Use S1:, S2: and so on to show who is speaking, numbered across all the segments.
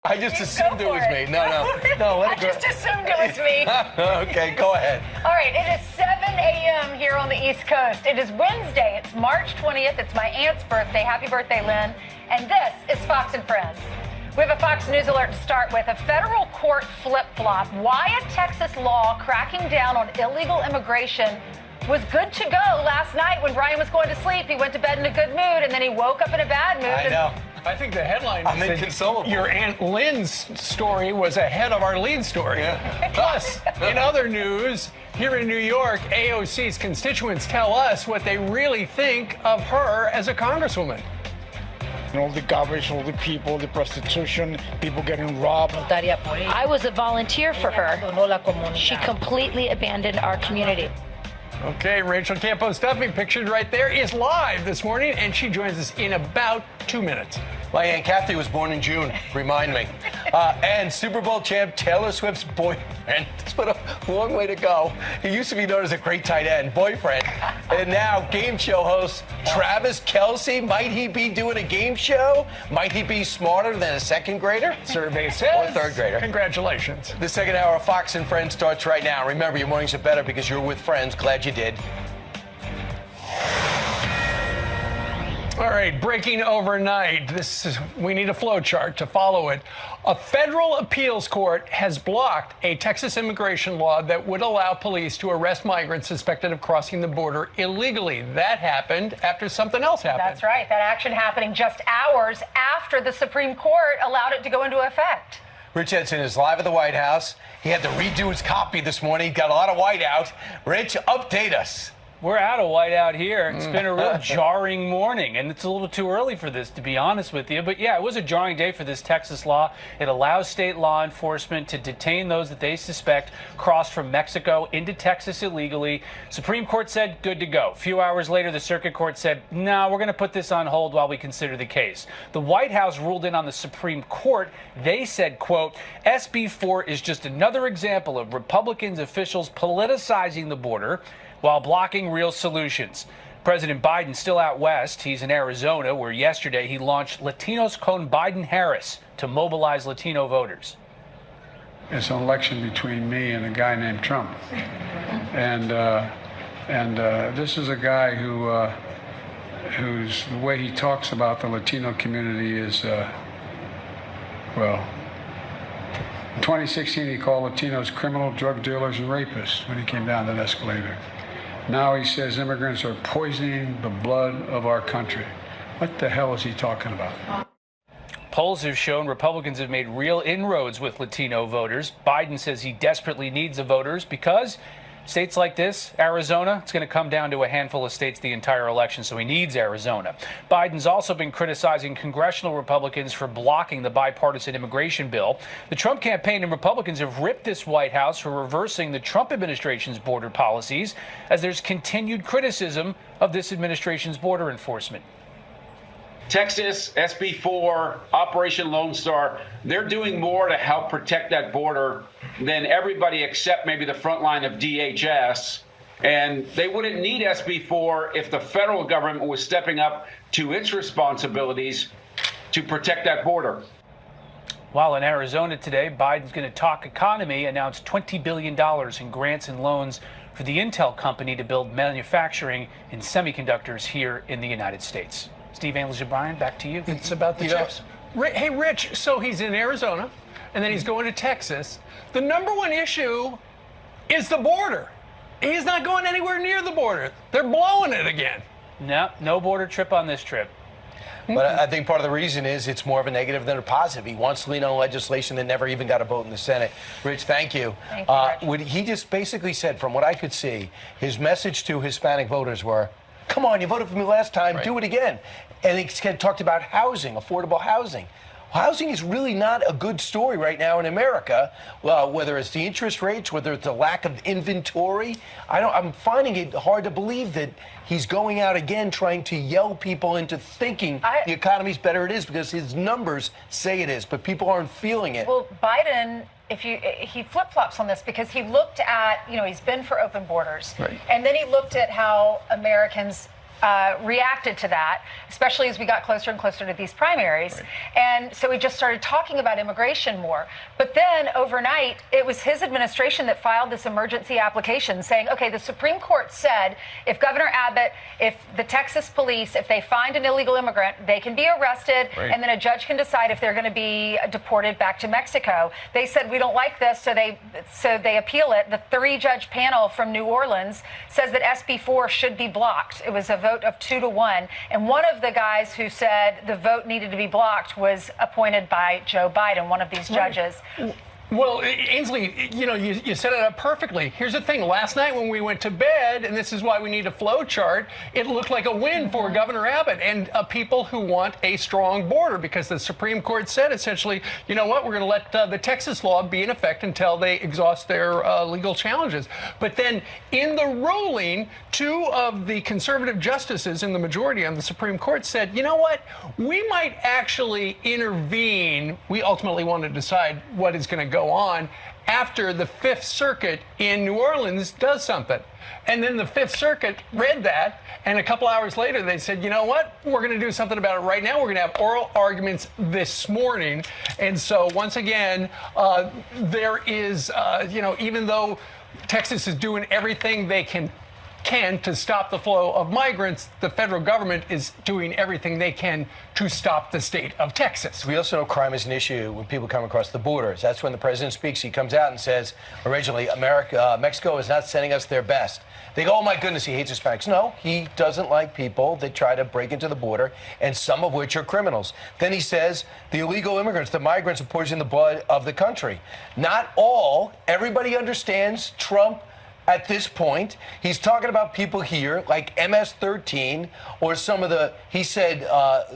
S1: I just assumed it was me. No, let
S2: I
S1: it go.
S2: just assumed it was me.
S1: Okay, go ahead.
S2: All right, it is 7 a.m. here on the East Coast. It is Wednesday. It's March 20th. It's my aunt's birthday. Happy birthday, Lynn. And this is Fox and Friends. We have a Fox News alert to start with. A federal court flip-flop. Why a Texas law cracking down on illegal immigration was good to go last night when Brian was going to sleep. He went to bed in a good mood, and then he woke up in a bad mood.
S1: I know.
S3: I think the headline
S1: I'm
S3: is
S1: inconsolable.
S3: that your Aunt Lynn's story was ahead of our lead story.
S1: Yeah.
S3: Plus, in other news, here in New York, AOC's constituents tell us what they really think of her as a congresswoman.
S4: All the garbage, all the people, the prostitution, people getting robbed.
S5: I was a volunteer for her. She completely abandoned our community.
S3: Okay, Rachel Campos Duffy, pictured right there, is live this morning, and she joins us in about 2 minutes.
S1: My Aunt Kathy was born in June. Remind me. And Super Bowl champ Taylor Swift's boyfriend. It's been a long way to go. He used to be known as a great tight end, boyfriend. And now game show host Travis Kelce. Might he be doing a game show? Might he be smarter than a second grader?
S3: Survey says.
S1: Or third grader.
S3: Congratulations.
S1: The second hour of Fox and Friends starts right now. Remember, your mornings are better because you're with friends. Glad you did.
S3: All right, breaking overnight. We need a flow chart to follow it. A federal appeals court has blocked a Texas immigration law that would allow police to arrest migrants suspected of crossing the border illegally. That happened after something else happened.
S2: That's right. That action happening just hours after the Supreme Court allowed it to go into effect.
S1: Rich Edson is live at the White House. He had to redo his copy this morning. He got a lot of white out. Rich, update us.
S6: We're out of whiteout here. It's been a real jarring morning, and it's a little too early for this, to be honest with you. But yeah, it was a jarring day for this Texas law. It allows state law enforcement to detain those that they suspect crossed from Mexico into Texas illegally. Supreme Court said good to go. A few hours later, the Circuit Court said, no, we're going to put this on hold while we consider the case. The White House ruled in on the Supreme Court. They said, quote, SB 4 is just another example of Republicans officials politicizing the border while blocking real solutions. President Biden still out west. He's in Arizona, where yesterday he launched Latinos Con Biden-Harris to mobilize Latino voters.
S7: It's an election between me and a guy named Trump. And this is a guy who's the way he talks about the Latino community is, well, in 2016 he called Latinos criminal, drug dealers, and rapists when he came down that escalator. Now he says immigrants are poisoning the blood of our country. What the hell is he talking about?
S6: Polls have shown Republicans have made real inroads with Latino voters. Biden says he desperately needs the voters because states like this, Arizona, it's going to come down to a handful of states the entire election, so he needs Arizona. Biden's also been criticizing congressional Republicans for blocking the bipartisan immigration bill. The Trump campaign and Republicans have ripped this White House for reversing the Trump administration's border policies, as there's continued criticism of this administration's border enforcement.
S8: Texas, SB 4, Operation Lone Star, they're doing more to help protect that border than everybody except maybe the front line of DHS. And they wouldn't need SB 4 if the federal government was stepping up to its responsibilities to protect that border.
S6: While in Arizona today, Biden's going to talk economy, announced $20 billion in grants and loans for the Intel company to build manufacturing in semiconductors here in the United States. Steve Andley-O'Brien, back to you.
S3: It's about the chips. Hey, Rich, so he's in Arizona, and then he's going to Texas. The number one issue is the border. He's not going anywhere near the border. They're blowing it again.
S6: No border trip on this trip.
S1: But I think part of the reason is it's more of a negative than a positive. He wants to lean on legislation that never even got a vote in the Senate. Rich, thank you.
S2: Thank you, Rich.
S1: He just basically said, from what I could see, his message to Hispanic voters were, come on, you voted for me last time, do it again. And he talked about housing, affordable housing. Housing is really not a good story right now in America. Well, whether it's the interest rates, whether it's the lack of inventory, I'm finding it hard to believe that he's going out again trying to yell people into thinking the economy's better it is, because his numbers say it is, but people aren't feeling it.
S2: Well, Biden, he flip-flops on this because he looked at, he's been for open borders.
S1: Right.
S2: And then he looked at how Americans reacted to that, especially as we got closer and closer to these primaries. Right. And so we just started talking about immigration more. But then overnight, it was his administration that filed this emergency application saying, okay, the Supreme Court said if Governor Abbott, if the Texas police, if they find an illegal immigrant, they can be arrested, right, and then a judge can decide if they're going to be deported back to Mexico. They said, we don't like this, so they appeal it. The 3-judge panel from New Orleans says that SB 4 should be blocked. It was a vote of 2-1. And one of the guys who said the vote needed to be blocked was appointed by Joe Biden, one of these judges.
S3: Well, Ainsley, you set it up perfectly. Here's the thing. Last night when we went to bed, and this is why we need a flow chart, it looked like a win for Governor Abbott and people who want a strong border, because the Supreme Court said essentially, you know what, we're going to let the Texas law be in effect until they exhaust their legal challenges. But then in the ruling, 2 of the conservative justices in the majority on the Supreme Court said, you know what, we might actually intervene. We ultimately want to decide what is going to go on after the 5th Circuit in New Orleans does something. And then the 5th Circuit read that, and a couple hours later they said, you know what, we're going to do something about it right now. We're going to have oral arguments this morning. And so once again, there is, even though Texas is doing everything they can to stop the flow of migrants, the federal government is doing everything they can to stop the state of Texas.
S1: We also know crime is an issue when people come across the borders. That's when the president speaks. He comes out and says, originally, Mexico is not sending us their best. They go, oh my goodness, he hates Hispanics. No, he doesn't like people that try to break into the border, and some of which are criminals. Then he says the illegal immigrants, the migrants, are poisoning the blood of the country. Not all. Everybody understands Trump. At this point, he's talking about people here like MS-13 or some of the, he said,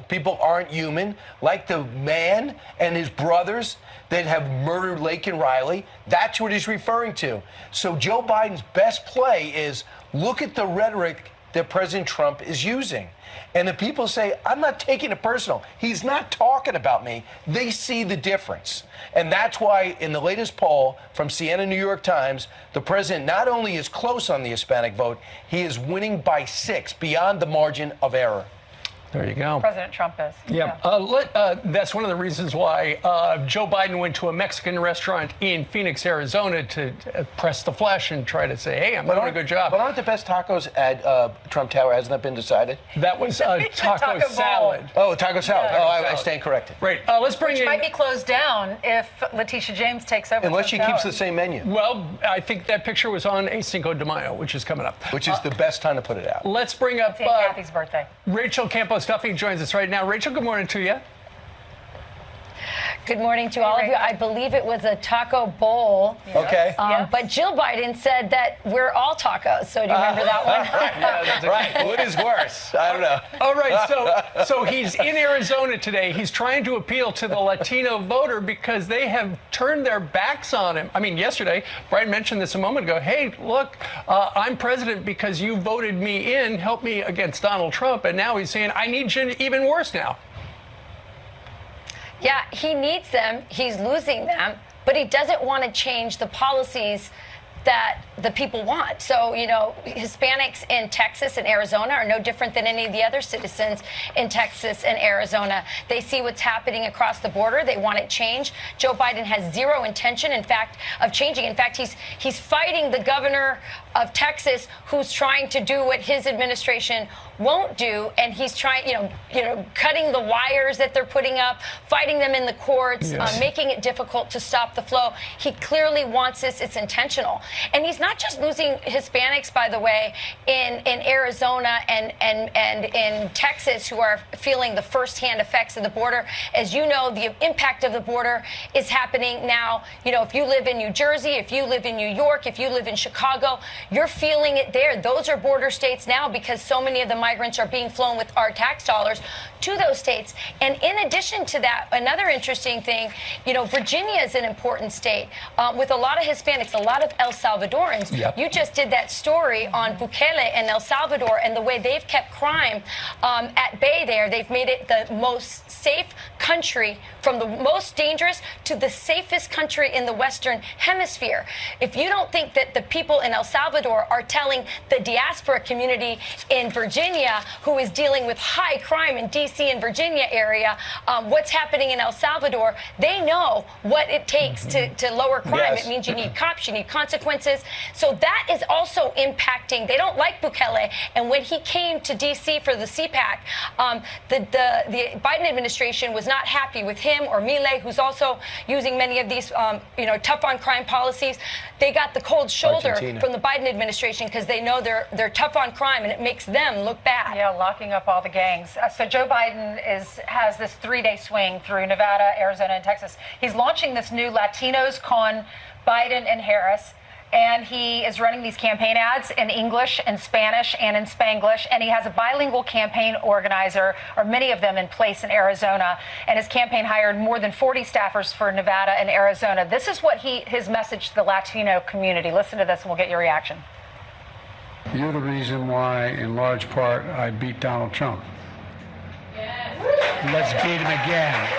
S1: people aren't human, like the man and his brothers that have murdered Laken Riley. That's what he's referring to. So Joe Biden's best play is look at the rhetoric that President Trump is using. And the people say, I'm not taking it personal. He's not talking about me. They see the difference. And that's why in the latest poll from CNN New York Times, the president not only is close on the Hispanic vote, he is winning by 6 beyond the margin of error.
S3: There you go.
S2: President Trump is.
S3: Yeah. That's one of the reasons why Joe Biden went to a Mexican restaurant in Phoenix, Arizona to press the flesh and try to say, hey, I'm doing a good job.
S1: But aren't the best tacos at Trump Tower? Hasn't that been decided?
S3: That was taco salad.
S1: Oh, taco salad.
S2: Yeah.
S1: I stand corrected.
S3: Right. Let's bring in.
S2: Which might be closed down if Letitia James takes over.
S1: Unless she keeps the same menu.
S3: Well, I think that picture was on a Cinco de Mayo, which is coming up.
S1: Which is the best time to put it out.
S3: Let's bring up
S2: Kathy's birthday.
S3: Rachel Campos Duffy joins us right now. Rachel, good morning to you.
S9: Good morning to all of you. I believe it was a taco bowl.
S1: Okay.
S9: But Jill Biden said that we're all tacos. So do you remember that one?
S1: Right. What is worse? I don't know.
S3: All right. So he's in Arizona today. He's trying to appeal to the Latino voter because they have turned their backs on him. I mean, yesterday, Brian mentioned this a moment ago. Hey, look, I'm president because you voted me in, help me against Donald Trump. And now he's saying, I need you even worse now.
S9: Yeah, he needs them. He's losing them, but he doesn't want to change the policies that the people want. So, Hispanics in Texas and Arizona are no different than any of the other citizens in Texas and Arizona. They see what's happening across the border. They want it changed. Joe Biden has zero intention, in fact, of changing. In fact, he's fighting the governor of Texas who's trying to do what his administration won't do, and he's trying, cutting the wires that they're putting up, fighting them in the courts, making it difficult to stop the flow. He clearly wants this. It's intentional. And he's not just losing Hispanics, by the way, in Arizona and in Texas, who are feeling the firsthand effects of the border. As you know, the impact of the border is happening now. If you live in New Jersey, if you live in New York, if you live in Chicago, you're feeling it there. Those are border states now because so many of the migrants are being flown with our tax dollars. to those states. And in addition to that, another interesting thing, Virginia is an important state with a lot of Hispanics, a lot of El Salvadorans.
S1: Yep.
S9: You just did that story on Bukele and El Salvador and the way they've kept crime at bay there. They've made it the most safe country, from the most dangerous to the safest country in the Western Hemisphere. If you don't think that the people in El Salvador are telling the diaspora community in Virginia, who is dealing with high crime in D.C. and Virginia area, what's happening in El Salvador, they know what it takes to lower crime.
S1: Yes.
S9: It means you need cops, you need consequences. So that is also impacting. They don't like Bukele. And when he came to D.C. for the CPAC, the Biden administration was not happy with him or Milei, who's also using many of these, tough on crime policies. They got the cold shoulder
S1: Argentina.
S9: from the Biden administration because they know they're tough on crime and it makes them look bad.
S2: Yeah, locking up all the gangs. So Joe Biden has this 3-day swing through Nevada, Arizona, and Texas. He's launching this new Latinos Con Biden and Harris. And he is running these campaign ads in English and Spanish and in Spanglish. And he has a bilingual campaign organizer, or many of them, in place in Arizona. And his campaign hired more than 40 staffers for Nevada and Arizona. This is what his message to the Latino community. Listen to this and we'll get your reaction.
S7: You're the reason why, in large part, I beat Donald Trump. Yes. Let's beat him again.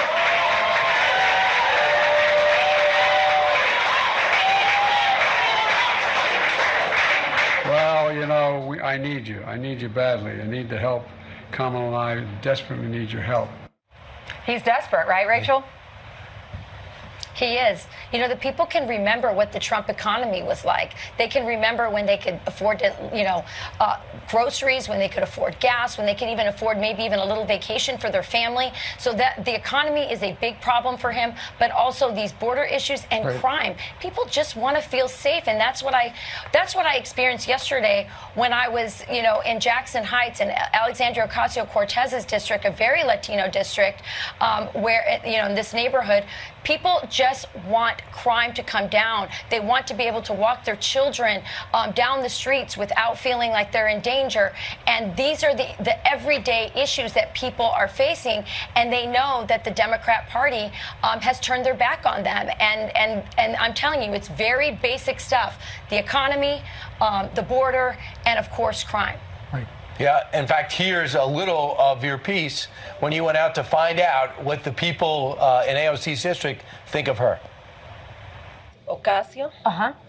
S7: Well, I need you. I need you badly. I need the help. Kamala and I desperately need your help.
S2: He's desperate, right, Rachel?
S9: He is. The people can remember what the Trump economy was like. They can remember when they could afford to, groceries, when they could afford gas, when they could even afford maybe even a little vacation for their family. So that the economy is a big problem for him, but also these border issues and crime. People just want to feel safe, and that's what I experienced yesterday when I was, in Jackson Heights and Alexandria Ocasio-Cortez's district, a very Latino district, where in this neighborhood, people just want crime to come down. They want to be able to walk their children down the streets without feeling like they're in danger. And these are the everyday issues that people are facing. And they know that the Democrat Party has turned their back on them. And I'm telling you, it's very basic stuff. The economy, the border, and of course, crime.
S3: Right.
S1: Yeah, in fact, here's a little of your piece when you went out to find out what the people in AOC's district think of her.
S10: Ocasio.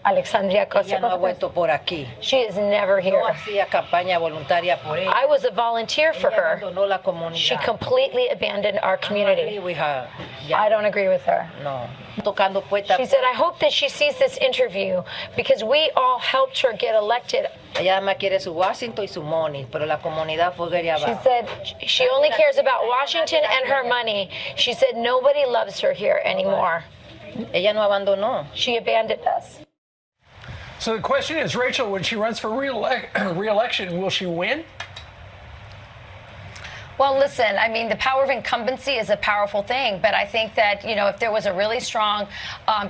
S9: Alexandria
S10: Ella no ha
S9: Ocasio-Cortez.
S10: vuelto por aquí.
S9: She is never here.
S10: No hacía campaña voluntaria por ella.
S9: I was a volunteer for
S10: Ella
S9: her.
S10: abandonó la comunidad.
S9: She completely abandoned our
S10: I don't
S9: community.
S10: agree with her. Ya.
S9: I don't agree with her.
S10: No. Tocando puertas.
S9: She said, I hope that she sees this interview because we all helped her get elected.
S10: Ella más quiere su Washington y su money, pero la comunidad fue
S9: She
S10: abajo.
S9: said she only cares about Washington and her money. She said nobody loves her here anymore.
S10: Ella no abandonó.
S9: She abandoned us.
S3: So the question is, Rachel, when she runs for re-election, will she win?
S9: Well, listen, I mean, the power of incumbency is a powerful thing, but I think that, if there was a really strong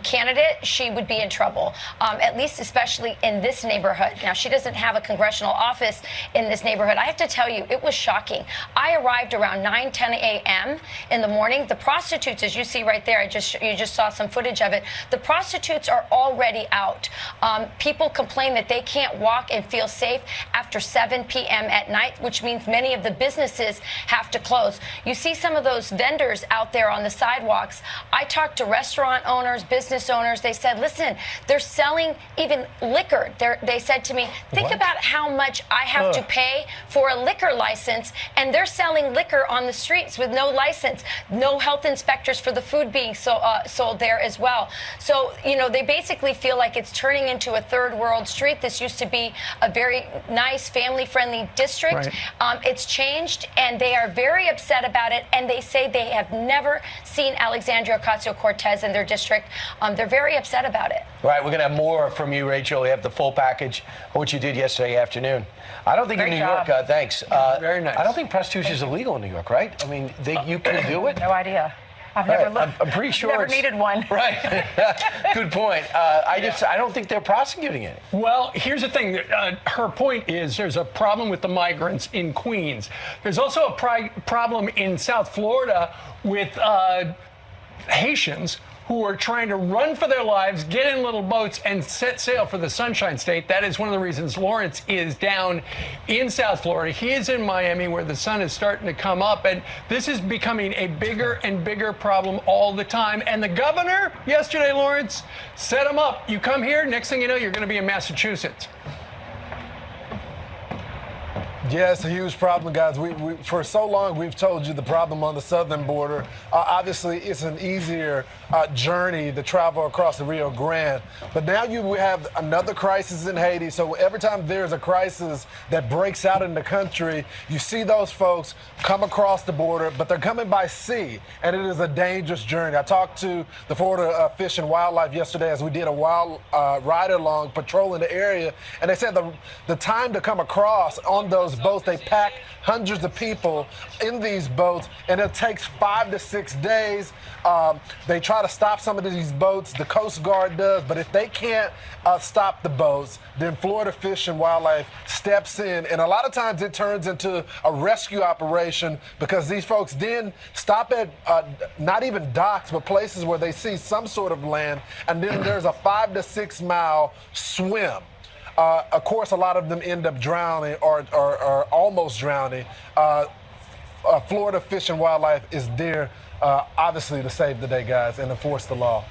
S9: candidate, she would be in trouble, at least especially in this neighborhood. Now, she doesn't have a congressional office in this neighborhood. I have to tell you, it was shocking. I arrived around 9:10 a.m. in the morning. The prostitutes, as you see right there, you just saw some footage of it. The prostitutes are already out. People complain that they can't walk and feel safe after 7 p.m. at night, which means many of the businesses have to close. You see some of those vendors out there on the sidewalks. I talked to restaurant owners, business owners. They said, listen, they're selling even liquor. They said to me, think about how much I have to pay for a liquor license, and they're selling liquor on the streets with no license, no health inspectors for the food being sold there as well. So, they basically feel like it's turning into a third world street. This used to be a very nice, family-friendly district.
S3: Right.
S9: It's changed, and they are very upset about it, and they say they have never seen Alexandria Ocasio-Cortez in their district. They're very upset about it.
S1: All right, we're going to have more from you, Rachel. We have the full package of what you did yesterday afternoon. I don't think
S2: Great
S1: in New
S2: job.
S1: York, thanks.
S3: Very nice.
S1: I don't think prostitution is illegal in New York, right? I mean, you can do it.
S2: No idea. I've never
S1: Right. I'm pretty sure
S2: never
S1: it's-
S2: needed one.
S1: Right. Good point. I don't think they're prosecuting it.
S3: Well, here's the thing. Her point is there's a problem with the migrants in Queens. There's also a problem in South Florida with Haitians who are trying to run for their lives, get in little boats, and set sail for the Sunshine State. That is one of the reasons Lawrence is down in South Florida. He is in Miami, where the sun is starting to come up, and this is becoming a bigger and bigger problem all the time. And the governor yesterday, Lawrence, set him up. You come here, next thing you know, you're going to be in Massachusetts.
S11: Yeah, it's a huge problem, guys. We for so long, we've told you the problem on the southern border. Obviously, it's an easier journey to travel across the Rio Grande. But now you have another crisis in Haiti. So every time there's a crisis that breaks out in the country, you see those folks come across the border, but they're coming by sea, and it is a dangerous journey. I talked to the Florida Fish and Wildlife yesterday as we did a wild ride-along patrolling the area, and they said the time to come across on those boats, they pack hundreds of people in these boats, and it takes 5 to 6 days. They try to stop some of these boats, the Coast Guard does, but if they can't stop the boats, then Florida Fish and Wildlife steps in, and a lot of times it turns into a rescue operation because these folks then stop at not even docks, but places where they see some sort of land, and then there's a 5 to 6 mile swim. Of course, a lot of them end up drowning or almost drowning. Florida Fish and Wildlife is there, obviously, to save the day, guys, and enforce the law.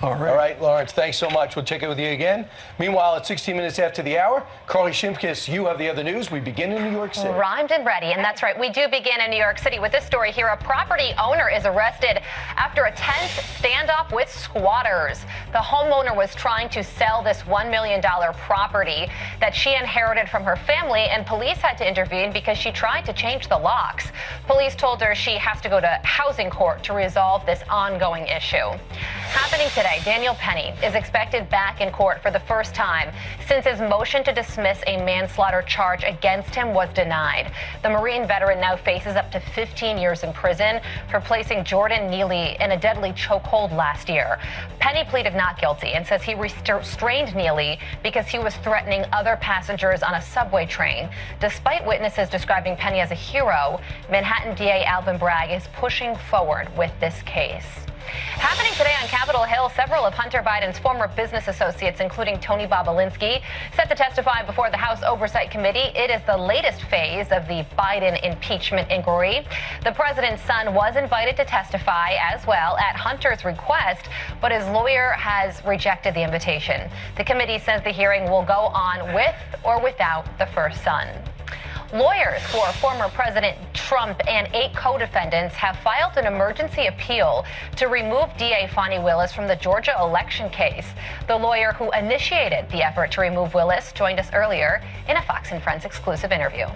S1: All right, Lawrence, thanks so much. We'll check in with you again. Meanwhile, at 16 minutes after the hour, Carly Shimkus, you have the other news. We begin in New York City.
S12: Rhymed and ready, and that's right. We do begin in New York City with this story here. A property owner is arrested after a tense standoff with squatters. The homeowner was trying to sell this $1 million property that she inherited from her family, and police had to intervene because she tried to change the locks. Police told her she has to go to housing court to resolve this ongoing issue. Happening today, Daniel Penny is expected back in court for the first time since his motion to dismiss a manslaughter charge against him was denied. The Marine veteran now faces up to 15 years in prison for placing Jordan Neely in a deadly chokehold last year. Penny pleaded not guilty and says he restrained Neely because he was threatening other passengers on a subway train. Despite witnesses describing Penny as a hero, Manhattan DA Alvin Bragg is pushing forward with this case. Happening today on Capitol Hill, several of Hunter Biden's former business associates, including Tony Bobolinsky, set to testify before the House Oversight Committee. It is the latest phase of the Biden impeachment inquiry. The president's son was invited to testify as well at Hunter's request, but his lawyer has rejected the invitation. The committee says the hearing will go on with or without the first son. Lawyers for former President Trump and 8 co-defendants have filed an emergency appeal to remove DA Fani Willis from the Georgia election case. The lawyer who initiated the effort to remove Willis joined us earlier in a Fox and Friends exclusive interview.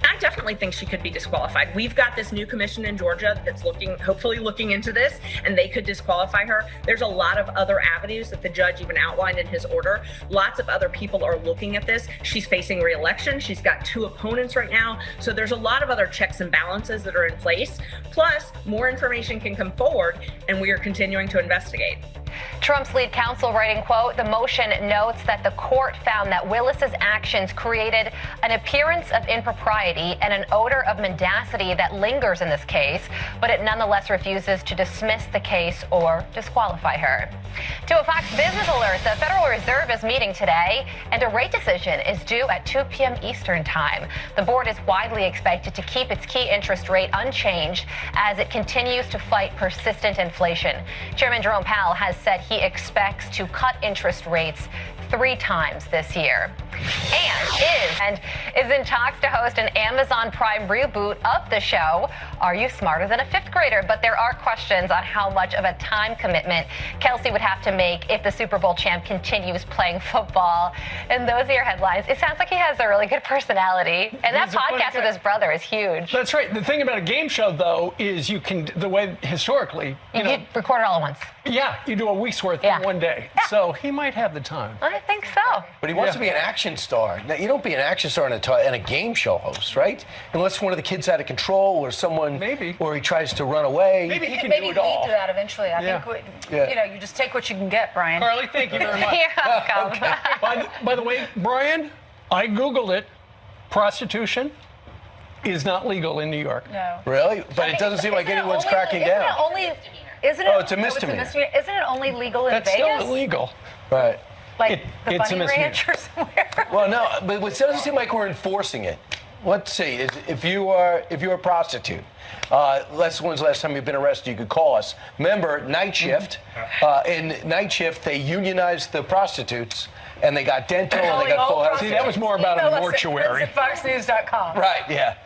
S13: I definitely think she could be disqualified. We've got this new commission in Georgia that's hopefully looking into this, and they could disqualify her. There's a lot of other avenues that the judge even outlined in his order. Lots of other people are looking at this. She's facing re-election. She's got 2 opponents right now. So there's a lot of other checks and balances that are in place. Plus, more information can come forward, and we are continuing to investigate.
S12: Trump's lead counsel writing, quote, the motion notes that the court found that Willis's actions created an appearance of impropriety and an odor of mendacity that lingers in this case, but it nonetheless refuses to dismiss the case or disqualify her. To a Fox Business alert, the Federal Reserve is meeting today, and a rate decision is due at 2 p.m. Eastern time. The board is widely expected to keep its key interest rate unchanged as it continues to fight persistent inflation. Chairman Jerome Powell has said he expects to cut interest rates 3 times this year. And is in talks to host an Amazon Prime reboot of the show, Are You Smarter Than a 5th Grader? But there are questions on how much of a time commitment Kelsey would have to make if the Super Bowl champ continues playing football. And those are your headlines. It sounds like he has a really good personality. And that podcast with his brother is huge.
S3: That's right. The thing about a game show, though, is you can, the way historically,
S12: you record it all at once.
S3: Yeah, you do a week's worth in one day.
S12: Yeah.
S3: So he might have the time.
S12: didn't think so.
S1: But he wants to be an action star. Now, you don't be an action star and a game show host, right? Unless one of the kids out of control or someone,
S3: maybe,
S1: or he tries to run away.
S3: Maybe he can
S2: maybe
S3: do it all.
S2: lead to that eventually. I think you just take what you can get, Brian.
S3: Carly, thank you very much. By the way, Brian, I Googled it. Prostitution is not legal in New York.
S2: No.
S1: Really? But it doesn't seem like anyone's cracking down.
S2: Isn't it?
S1: Oh, it's a misdemeanor.
S2: Isn't it only legal in
S3: That's
S2: Vegas?
S3: still illegal.
S1: Right.
S2: Like the
S3: it's a
S2: Bunny
S3: misdemeanor.
S2: Ranch or somewhere.
S1: Well, no, but it doesn't seem like we're enforcing it. Let's see. If you're a prostitute, when's the last time you've been arrested? You could call us. Remember, night shift. In night shift, they unionized the prostitutes, and they got dental, and they got full health.
S3: See, that was more about a mortuary.
S2: It's at FoxNews.com.
S1: Right. Yeah.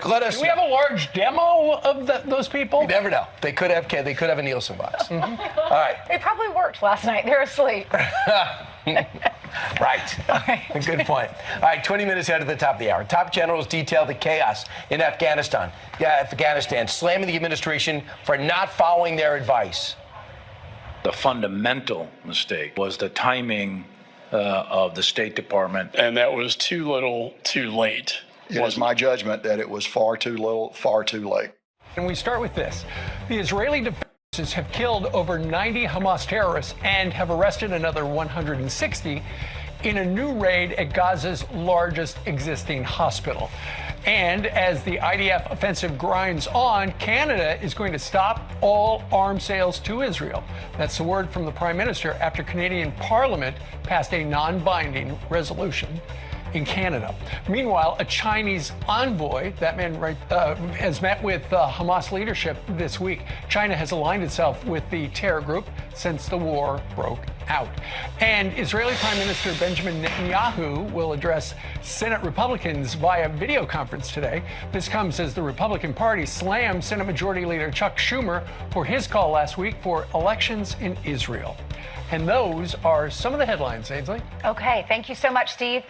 S1: Let us.
S3: Do we have a large demo of those people?
S1: You never know. They could have a Nielsen box. All right.
S2: It probably worked last night. They're asleep.
S1: Right. Good point. All right, 20 minutes ahead of the top of the hour. Top generals detail the chaos in Afghanistan, slamming the administration for not following their advice.
S14: The fundamental mistake was the timing of the State Department.
S15: And that was too little, too late. It was my judgment that it was far too little, far too late.
S3: And we start with this. The Israeli defense have killed over 90 Hamas terrorists and have arrested another 160 in a new raid at Gaza's largest existing hospital. And as the IDF offensive grinds on, Canada is going to stop all arms sales to Israel. That's the word from the Prime Minister after Canadian Parliament passed a non-binding resolution in Canada. Meanwhile, a Chinese envoy, that man has met with Hamas leadership this week. China has aligned itself with the terror group since the war broke out. And Israeli Prime Minister Benjamin Netanyahu will address Senate Republicans via video conference today. This comes as the Republican Party slammed Senate Majority Leader Chuck Schumer for his call last week for elections in Israel. And those are some of the headlines, Ainsley.
S2: Okay, thank you so much, Steve.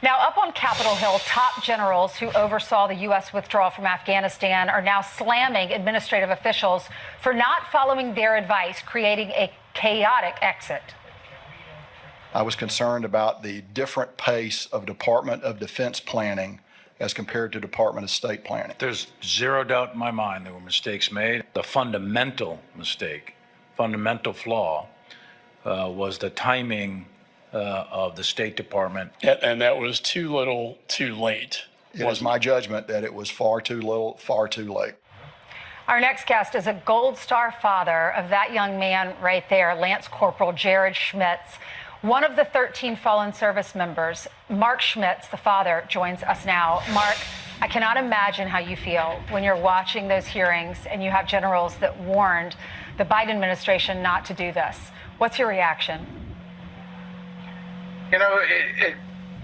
S2: Now, up on Capitol Hill, top generals who oversaw the U.S. withdrawal from Afghanistan are now slamming administrative officials for not following their advice, creating a chaotic exit.
S15: I was concerned about the different pace of Department of Defense planning as compared to Department of State planning.
S14: There's zero doubt in my mind there were mistakes made. The fundamental mistake, fundamental flaw, was the timing of the State Department.
S15: And that was too little, too late. It was my judgment that it was far too little, far too late.
S2: Our next guest is a Gold Star father of that young man right there, Lance Corporal Jared Schmitz, one of the 13 fallen service members. Mark Schmitz, the father, joins us now. Mark, I cannot imagine how you feel when you're watching those hearings and you have generals that warned the Biden administration not to do this. What's your reaction?
S16: You know,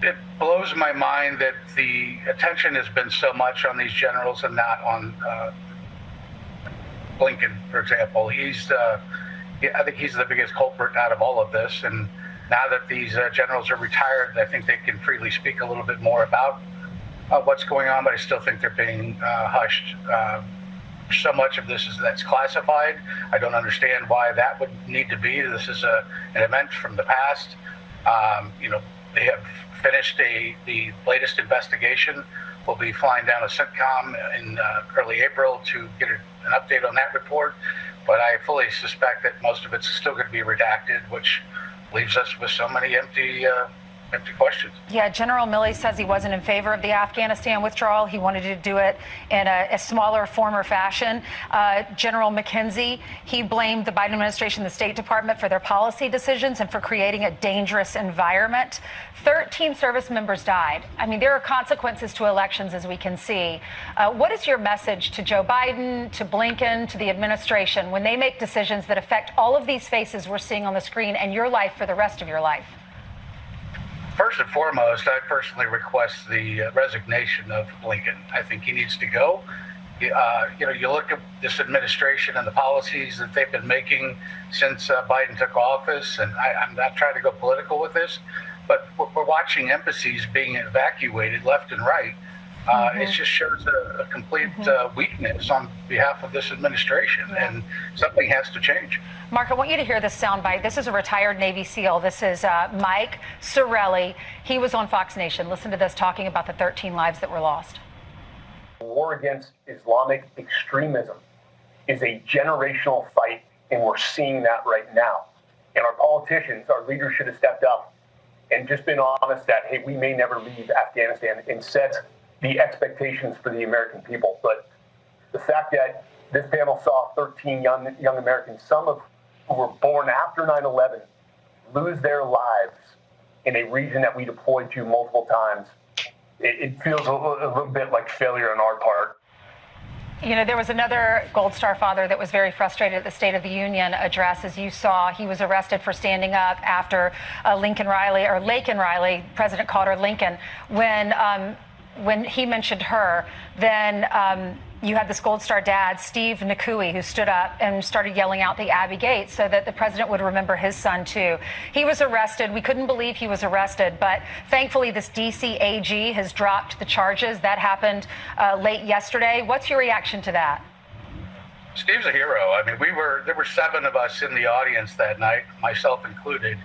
S16: it blows my mind that the attention has been so much on these generals and not on Blinken, for example. I think he's the biggest culprit out of all of this. And now that these generals are retired, I think they can freely speak a little bit more about what's going on, but I still think they're being hushed. So much of this that's classified. I don't understand why that would need to be. This is an event from the past. They have finished the latest investigation. We'll be flying down to CENTCOM in early April to get an update on that report. But I fully suspect that most of it's still going to be redacted, which leaves us with so many empty questions.
S2: Yeah, General Milley says he wasn't in favor of the Afghanistan withdrawal. He wanted to do it in a smaller form or fashion. General McKenzie, he blamed the Biden administration, the State Department, for their policy decisions and for creating a dangerous environment. 13 service members died. I mean, there are consequences to elections, as we can see. What is your message to Joe Biden, to Blinken, to the administration when they make decisions that affect all of these faces we're seeing on the screen and your life for the rest of your life?
S16: First and foremost, I personally request the resignation of Blinken. I think he needs to go. You look at this administration and the policies that they've been making since Biden took office, and I'm not trying to go political with this, but we're watching embassies being evacuated left and right It just shows a complete weakness on behalf of this administration, and something has to change.
S2: Mark, I want you to hear this soundbite. This is a retired Navy SEAL. This is Mike Sorelli. He was on Fox Nation. Listen to this, talking about the 13 lives that were lost.
S17: War against Islamic extremism is a generational fight, and we're seeing that right now. And our politicians, our leaders should have stepped up and just been honest that, hey, we may never leave Afghanistan, and set the expectations for the American people. But the fact that this panel saw 13 young Americans, some of who were born after 9/11, lose their lives in a region that we deployed to multiple times, it feels a little bit like failure on our part.
S2: You know, there was another Gold Star father that was very frustrated at the State of the Union address. As you saw, he was arrested for standing up after Laken Riley, President called her Lincoln, when he mentioned her. Then you had this Gold Star dad, Steve Nakui, who stood up and started yelling out the Abbey Gates so that the president would remember his son, too. He was arrested. We couldn't believe he was arrested, but thankfully this D.C. AG has dropped the charges. That happened late yesterday. What's your reaction to that?
S16: Steve's a hero. I mean, there were 7 of us in the audience that night, myself included.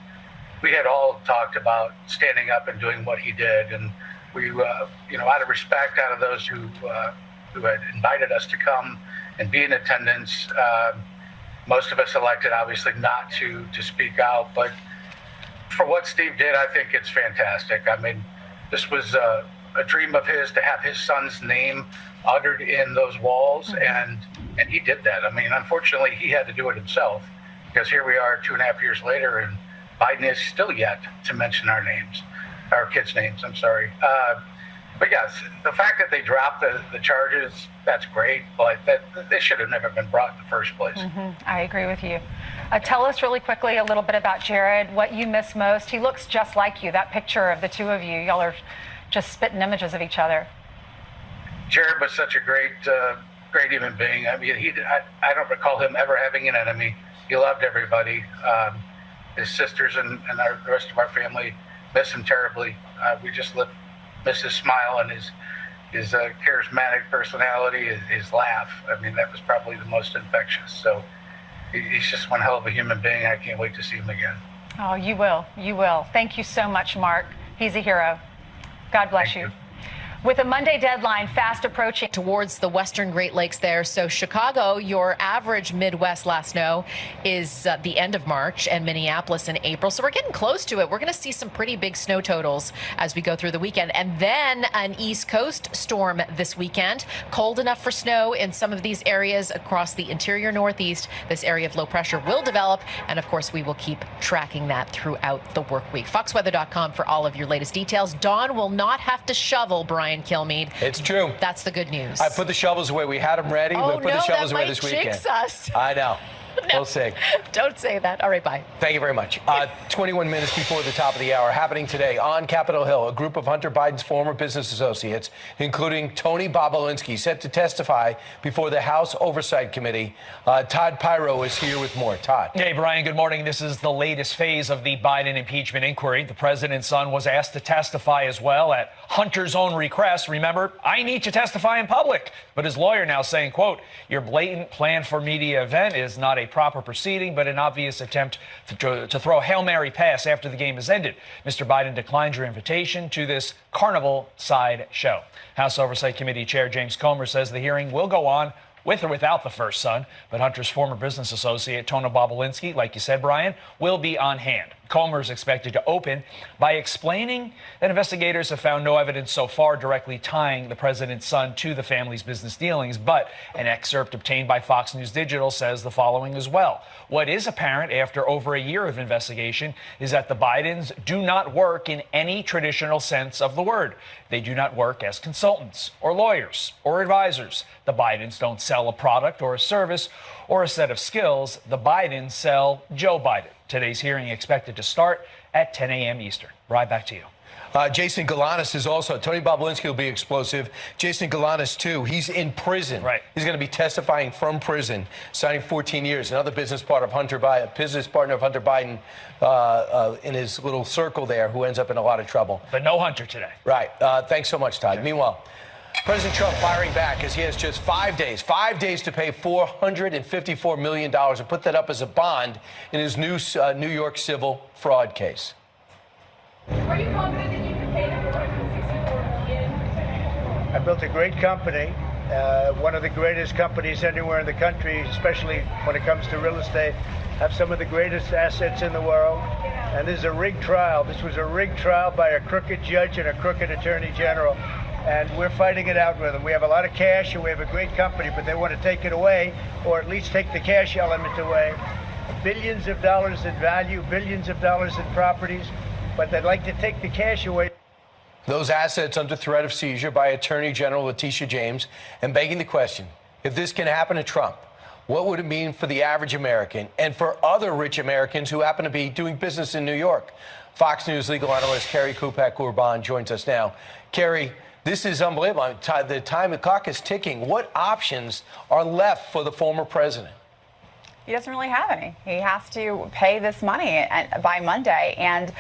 S16: We had all talked about standing up and doing what he did, and we, out of respect, out of those who had invited us to come and be in attendance. Most of us elected, obviously, not to speak out. But for what Steve did, I think it's fantastic. I mean, this was a dream of his to have his son's name uttered in those walls, and he did that. I mean, unfortunately, he had to do it himself, because here we are 2.5 years later, and Biden is still yet to mention our kids' names, I'm sorry. But yes, the fact that they dropped the charges, that's great, but they should have never been brought in the first place.
S2: I agree with you. Tell us really quickly a little bit about Jared, what you miss most. He looks just like you, that picture of the two of you. Y'all are just spitting images of each other.
S16: Jared was such a great human being. I mean, I don't recall him ever having an enemy. He loved everybody. His sisters and the rest of our family miss him terribly. We just miss his smile and his charismatic personality, his laugh. I mean, that was probably the most infectious. So he's just one hell of a human being. I can't wait to see him again.
S2: Oh, you will. You will. Thank you so much, Mark. He's a hero. God bless you. With a Monday deadline fast approaching
S18: towards the western Great Lakes there. So Chicago, your average Midwest last snow is the end of March, and Minneapolis in April. So we're getting close to it. We're going to see some pretty big snow totals as we go through the weekend. And then an East Coast storm this weekend. Cold enough for snow in some of these areas across the interior Northeast. This area of low pressure will develop. And of course, we will keep tracking that throughout the work week. FoxWeather.com for all of your latest details. Dawn will not have to shovel, Brian Kilmeade.
S1: It's true.
S18: That's the good news.
S1: I put the shovels away. We had them ready.
S18: Oh,
S1: we'll put the shovels
S18: that
S1: away
S18: might
S1: this weekend.
S18: jinx us.
S1: I know. No. We'll see.
S18: Don't say that. All right, bye.
S1: Thank you very much. 21 minutes before the top of the hour, happening today on Capitol Hill, a group of Hunter Biden's former business associates, including Tony Bobulinski, set to testify before the House Oversight Committee. Todd Pyro is here with more. Todd.
S19: Hey, Brian, good morning. This is the latest phase of the Biden impeachment inquiry. The president's son was asked to testify as well at Hunter's own request. Remember, I need to testify in public. But his lawyer now saying, quote, your blatant plan for media event is not a proper proceeding, but an obvious attempt to throw a Hail Mary pass after the game has ended. Mr. Biden declined your invitation to this carnival side show. House Oversight Committee Chair James Comer says the hearing will go on with or without the first son, but Hunter's former business associate, Tony Bobulinski, like you said, Brian, will be on hand. Comer is expected to open by explaining that investigators have found no evidence so far directly tying the president's son to the family's business dealings, but an excerpt obtained by Fox News Digital says the following as well. What is apparent after over a year of investigation is that the Bidens do not work in any traditional sense of the word. They do not work as consultants or lawyers or advisors. The Bidens don't sell a product or a service or a set of skills. The Bidens sell Joe Biden. Today's hearing expected to start at 10 a.m. Eastern. Right back to you.
S1: Jason Galanis is also, Tony Bobulinski will be explosive. Jason Galanis, too, he's in prison.
S19: Right.
S1: He's going to be testifying from prison, signing 14 years. Another business partner of Hunter Biden in his little circle there who ends up in a lot of trouble.
S19: But no Hunter today.
S1: Right. Thanks so much, Todd. Yeah. Meanwhile, President Trump firing back as he has just 5 days to pay $454 million and put that up as a bond in his new New York civil fraud case.
S20: Are you confident that you can pay the $464 million?
S21: I built a great company, one of the greatest companies anywhere in the country, especially when it comes to real estate. Have some of the greatest assets in the world. And this is a rigged trial. This was a rigged trial by a crooked judge and a crooked attorney general. And we're fighting it out with them. We have a lot of cash and we have a great company, but they want to take it away, or at least take the cash element away. Billions of dollars in value, billions of dollars in properties, but they'd like to take the cash away.
S1: Those assets under threat of seizure by Attorney General Letitia James, and begging the question, if this can happen to Trump, what would it mean for the average American and for other rich Americans who happen to be doing business in New York? Fox News legal analyst Kerry Kupak-Urban joins us now. Kerry, this is unbelievable. The time, the clock is ticking. What options are left for the former president?
S22: He doesn't really have any. He has to pay this money by Monday. And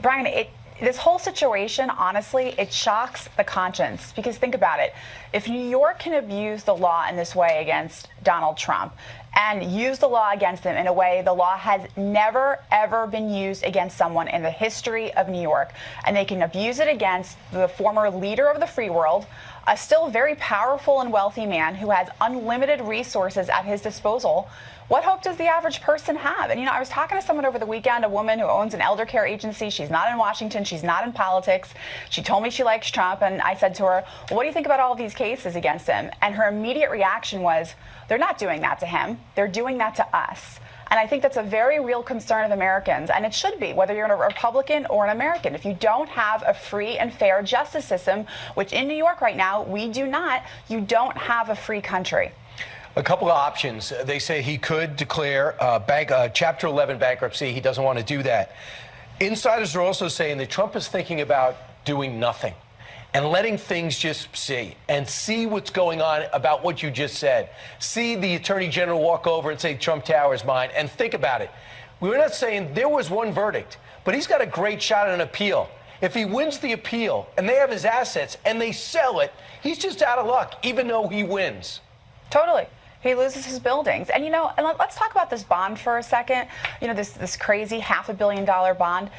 S22: Brian, this whole situation, honestly, it shocks the conscience. Because think about it. If New York can abuse the law in this way against Donald Trump and use the law against him in a way the law has never, ever been used against someone in the history of New York, and they can abuse it against the former leader of the free world, a still very powerful and wealthy man who has unlimited resources at his disposal, what hope does the average person have? And, I was talking to someone over the weekend, a woman who owns an elder care agency. She's not in Washington. She's not in politics. She told me she likes Trump. And I said to her, well, what do you think about all of these cases against him? And her immediate reaction was, they're not doing that to him. They're doing that to us. And I think that's a very real concern of Americans. And it should be, whether you're a Republican or an American. If you don't have a free and fair justice system, which in New York right now, we do not, you don't have a free country.
S1: A couple of options. They say he could declare Chapter 11 bankruptcy. He doesn't want to do that. Insiders are also saying that Trump is thinking about doing nothing and letting things just see what's going on about what you just said. See the Attorney General walk over and say Trump Tower is mine, and think about it. We're not saying there was one verdict, but he's got a great shot at an appeal. If he wins the appeal and they have his assets and they sell it, he's just out of luck, even though he wins.
S22: Totally. He loses his buildings. And, and let's talk about this bond for a second. This crazy $500 million bond.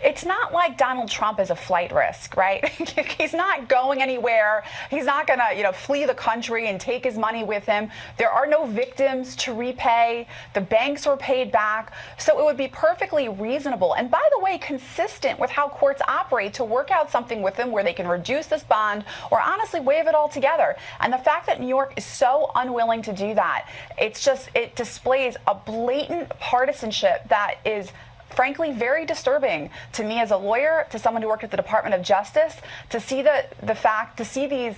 S22: It's not like Donald Trump is a flight risk, right? He's not going anywhere. He's not going to, flee the country and take his money with him. There are no victims to repay. The banks were paid back. So it would be perfectly reasonable, and by the way, consistent with how courts operate, to work out something with him where they can reduce this bond or honestly waive it altogether. And the fact that New York is so unwilling to do that, it displays a blatant partisanship that is frankly very disturbing to me as a lawyer, to someone who worked at the Department of Justice, to see these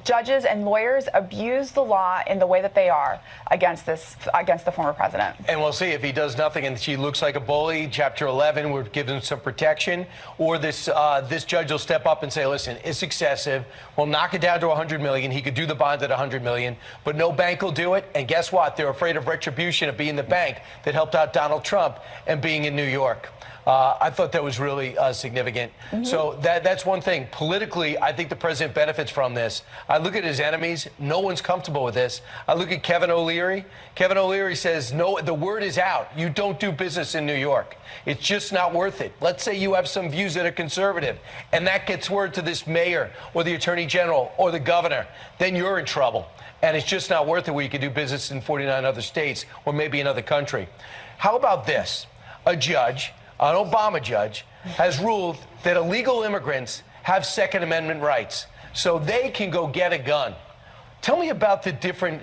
S22: judges and lawyers abuse the law in the way that they are against the former president.
S1: And we'll see if he does nothing and she looks like a bully. Chapter 11 would give him some protection, or this judge will step up and say, listen, it's excessive. We'll knock it down to $100 million. He could do the bond at $100 million, but no bank will do it. And guess what? They're afraid of retribution of being the bank that helped out Donald Trump and being in New York. I thought that was really significant. Mm-hmm. So that's one thing. Politically, I think the president benefits from this. I look at his enemies. No one's comfortable with this. I look at Kevin O'Leary. Kevin O'Leary says, no, the word is out. You don't do business in New York. It's just not worth it. Let's say you have some views that are conservative, and that gets word to this mayor or the attorney general or the governor. Then you're in trouble. And it's just not worth it where you can do business in 49 other states or maybe another country. How about this? A judge, an Obama judge, has ruled that illegal immigrants have Second Amendment rights, so they can go get a gun. Tell me about the different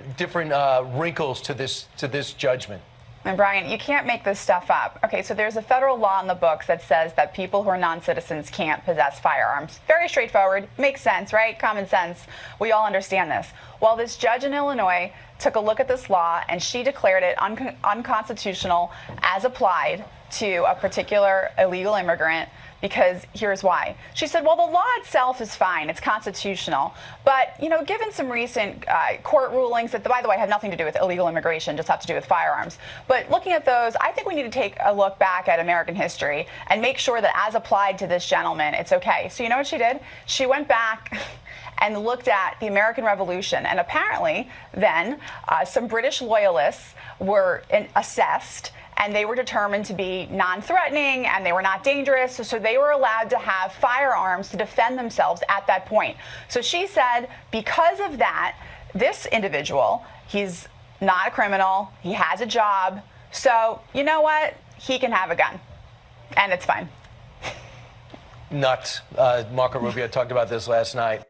S1: wrinkles to this judgment.
S22: And Brian, you can't make this stuff up. Okay, so there's a federal law in the books that says that people who are non-citizens can't possess firearms. Very straightforward, makes sense, right? Common sense. We all understand this. Well, this judge in Illinois took a look at this law, and she declared it unconstitutional as applied to a particular illegal immigrant, because here's why. She said, well, the law itself is fine. It's constitutional. But, given some recent court rulings that, by the way, have nothing to do with illegal immigration, just have to do with firearms. But looking at those, I think we need to take a look back at American history and make sure that as applied to this gentleman, it's okay. So you know what she did? She went back and looked at the American Revolution. And apparently, then, some British loyalists were assessed, and they were determined to be non-threatening, and they were not dangerous, so they were allowed to have firearms to defend themselves at that point. So she said, because of that, this individual, he's not a criminal, he has a job, so you know what? He can have a gun, and it's fine.
S1: Nuts. Marco Rubio talked about this last night.